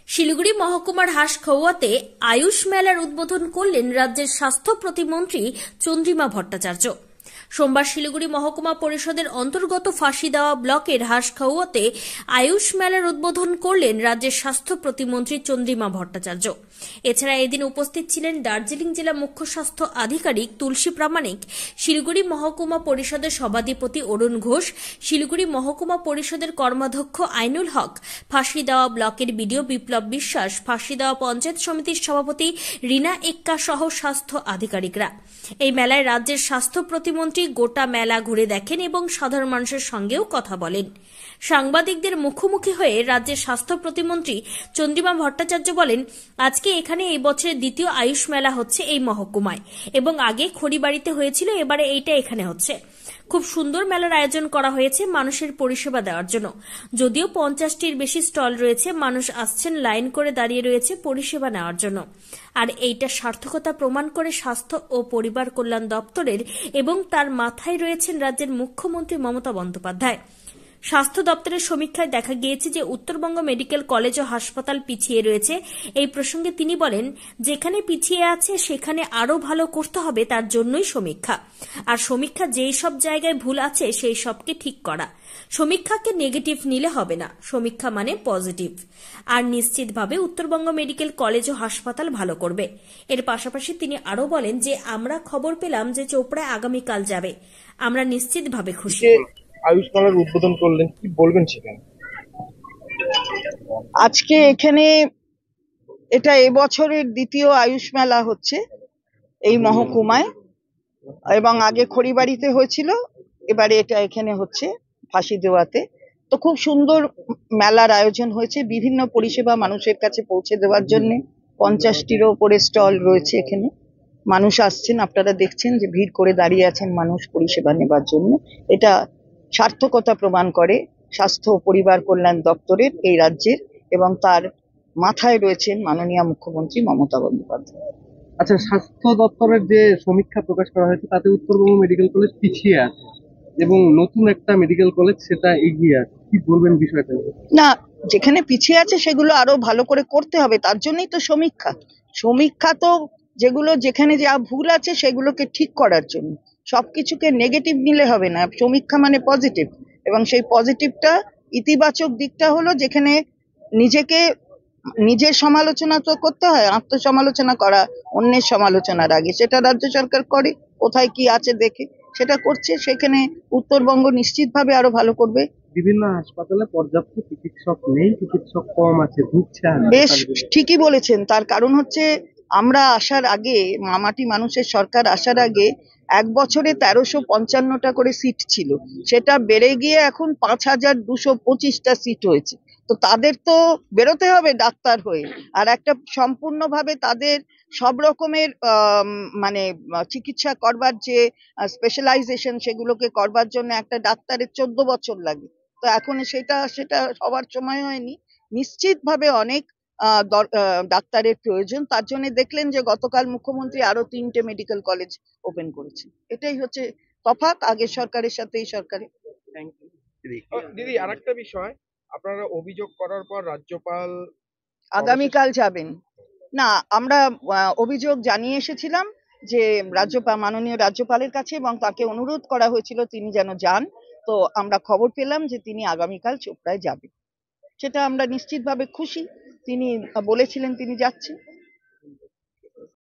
শিলিগুড়ি মহকুমার হাঁসখাওয়াতে আয়ুষ মেলার উদ্বোধন করলেন রাজ্যের স্বাস্থ্য প্রতিমন্ত্রী চন্দ্রিমা ভট্টাচার্য। সোমবার শিলিগুড়ি মহকুমা পরিষদের অন্তর্গত ফাঁসিদেওয়া ব্লকের হাঁসখাওয়াতে আয়ুষ মেলার উদ্বোধন করলেন রাজ্যের স্বাস্থ্য প্রতিমন্ত্রী চন্দ্রিমা ভট্টাচার্য। এছাড়া এদিন উপস্থিত ছিলেন দার্জিলিং জেলা মুখ্য স্বাস্থ্য আধিকারিক তুলসী প্রামাণিক, শিলিগুড়ি মহকুমা পরিষদের সভাধিপতি অরুণ ঘোষ, শিলিগুড়ি মহকুমা পরিষদের কর্মাধ্যক্ষ আইনুল হক, ফাঁসিদেওয়া ব্লকের বিডিও বিপ্লব বিশ্বাস, ফাঁসিদেওয়া পঞ্চায়েত সমিতির সভাপতি রীনা এক্কা সহ স্বাস্থ্য আধিকারিকরা। এই মেলায় রাজ্যের স্বাস্থ্য প্রতিমন্ত্রী গোটা মেলা ঘুরে দেখেন এবং সাধারণ মানুষের সঙ্গেও কথা বলেন। সাংবাদিকদের মুখোমুখি হয়ে রাজ্যের স্বাস্থ্য প্রতিমন্ত্রী চন্দ্রিমা ভট্টাচার্য বলেন, আজকে এখানে এই বছরের দ্বিতীয় আয়ুষ মেলা হচ্ছে এই মহকুমায় এবং আগে খড়িবাড়িতে হয়েছিল, এবারে এইটা এখানে হচ্ছে। খুব সুন্দর মেলার আয়োজন করা হয়েছে মানুষের পরিষেবা দেওয়ার জন্য। যদিও 50টির বেশি স্টল রয়েছে, মানুষ আসছেন, লাইন করে দাঁড়িয়ে রয়েছে পরিষেবা নেওয়ার জন্য। আর এইটা সার্থকতা প্রমাণ করে স্বাস্থ্য ও পরিবার কল্যাণ দপ্তরের এবং তার মাথায় রয়েছেন রাজ্যের মুখ্যমন্ত্রী মমতা বন্দ্যোপাধ্যায়। স্বাস্থ্য দপ্তরের সমীক্ষায় দেখা গিয়েছে যে উত্তরবঙ্গ মেডিকেল কলেজ ও হাসপাতাল পিছিয়ে রয়েছে। এই প্রসঙ্গে তিনি বলেন, যেখানে পিছিয়ে আছে সেখানে আরো ভালো করতে হবে, তার জন্যই সমীক্ষা। আর সমীক্ষা যেই সব জায়গায় ভুল আছে সেই সবকে ঠিক করা। সমীক্ষাকে নেগেটিভ নিলে হবে না, সমীক্ষা মানে পজিটিভ। আর নিশ্চিতভাবে উত্তরবঙ্গ মেডিকেল কলেজ ও হাসপাতাল ভালো করবে। এর পাশাপাশি তিনি আরো বলেন যে আমরা খবর পেলাম যে চোপড়ায় আগামীকাল যাবে, আমরা নিশ্চিতভাবে খুশি। আয়ুষ মেলার উদ্বোধন করলেন, কি বলবেন সেখানে? আজকে এখানে এটা এবছরের দ্বিতীয় আয়ুষ মেলা হচ্ছে এই মহকুমায়, এবং আগে খড়িবাড়িতে হয়েছিল, এবারে এটা এখানে হচ্ছে ফাঁসিদেওয়াতে। তো খুব সুন্দর মেলার আয়োজন হয়েছে, বিভিন্ন পরিষেবা মানুষের কাছে পৌঁছে দেওয়ার জন্য 50টিরও উপরে স্টল রয়েছে এখানে। মানুষ আসছেন, আপনারা দেখছেন যে ভিড় করে দাঁড়িয়ে আছেন মানুষ পরিষেবা নেবার জন্য। এটা সার্থকতা প্রমাণ করে স্বাস্থ্য ও পরিবার কল্যাণ দপ্তরের এই রাজ্যের, এবং তার মাথায় রয়েছেন মাননীয় মুখ্যমন্ত্রী মমতা বন্দ্যোপাধ্যায়। আচ্ছা, স্বাস্থ্য দপ্তরের যে সমীক্ষা প্রকাশ করা হয়েছে তাতে উত্তরবঙ্গ মেডিকেল কলেজ পিছিয়ে আছে এবং নতুন একটা মেডিকেল কলেজ সেটা এগিয়ে আছে, কি বলবেন বিষয়টা? না, যেখানে পিছিয়ে আছে সেগুলো আরো ভালো করে করতে হবে, তার জন্যই তো সমীক্ষা। সমীক্ষা তো যেগুলো যেখানে যা ভুল আছে সেগুলোকে ঠিক করার জন্য। সবকিছুকে নেগেটিভ নিলে হবে না, সমীক্ষা মানে পজিটিভ, এবং সেই পজিটিভটা ইতিবাচক দিকটা হলো যেখানে নিজের সমালোচনা তো করতে হয়, আত্মসমালোচনা করা অন্যের সমালোচনার আগে, সেটা রাজ্য সরকার করে, কোথায় কি আছে দেখে সেটা করছে। সেখানে উত্তরবঙ্গ নিশ্চিতভাবে আরো ভালো করবে। বিভিন্ন হাসপাতালে পর্যাপ্ত চিকিৎসক নেই, চিকিৎসক কম আছে, ঢুকছে। বেশ ঠিকই বলেছেন, তার কারণ হচ্ছে আমরা আসার আগে, মামাটি মানুষের সরকার আসার আগে 1 বছরে 1355টা করে সিট ছিল, সেটা বেড়ে গিয়ে এখন 5225টা সিট হয়েছে। তো তাদের তো বেরোতে হবে ডাক্তার হয়ে, আর একটা সম্পূর্ণভাবে তাদের সব রকমের মানে চিকিৎসা করবার যে স্পেশালাইজেশন, সেগুলোকে করবার জন্য একটা ডাক্তারের 14 বছর লাগে। তো এখন সেটা সবার সময় হয়নি। নিশ্চিতভাবে অনেক ডাক্তারের প্রয়োজন। তার জন্য দেখলেন যে গতকাল মুখ্যমন্ত্রী আরো 3টে মেডিকেল কলেজ ওপেন করেছে। এটাই হচ্ছে তফাৎ আগের সরকারের সাথে এই সরকারের। দিদি, আরেকটা বিষয়, আপনারা অভিযোগ করার পর রাজ্যপাল আগামীকাল যাবেন না? আমরা অভিযোগ জানিয়ে এসেছিলাম যে মাননীয় রাজ্যপালের কাছে, এবং তাকে অনুরোধ করা হয়েছিল তিনি যেন যান। তো আমরা খবর পেলাম যে তিনি আগামীকাল চোপড়ায় যাবেন। সেটা আমরা নিশ্চিতভাবে খুশি, তিনি বলেছিলেন তিনি যাচ্ছেন।